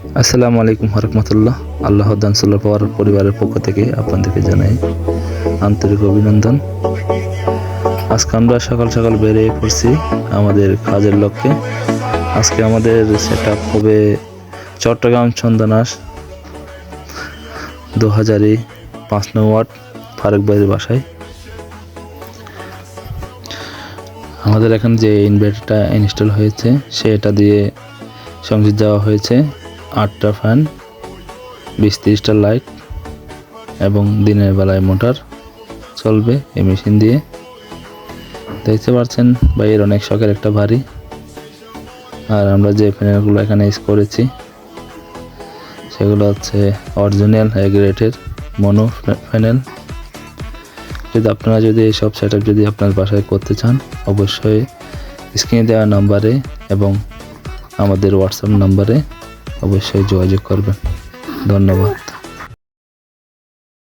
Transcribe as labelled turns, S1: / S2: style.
S1: আসসালামু আলাইকুম রহমতুল্লাহ। আল্লাহ solar power পরিবারের পক্ষ থেকে আপনাদেরকে জানাই আন্তরিক অভিনন্দন। আজকে আমরা সকাল সকাল বেরিয়ে পড়ছি আমাদের কাজের লক্ষ্যে। আজকে আমাদের সেট আপ হবে চট্টগ্রাম চন্দনাস 2005 নং ওয়ার্ড ফারুক ভাইয়ের বাসায়। আমাদের এখানে যে ইনভার্টারটা ইনস্টল হয়েছে সেটা দিয়ে সংযোগ দেওয়া হয়েছে 8টা ফ্যান, 20-30টা লাইট এবং দিনের বেলায় মোটর চলবে এই মেশিন দিয়ে। দেখতে পাচ্ছেন ভাইয়ের অনেক শখের একটা বাড়ি। আর আমরা যে প্যানেলগুলো এখানে ইউজ করেছি সেগুলো হচ্ছে অরিজিনাল এ গ্রেডের মনো প্যানেল। আপনারা যদি এইসব সেট আপ যদি আপনার বাসায় করতে চান অবশ্যই স্ক্রিনে দেওয়া নাম্বারে এবং আমাদের হোয়াটসঅ্যাপ নাম্বারে অবশ্যই যোগাযোগ করবেন। ধন্যবাদ।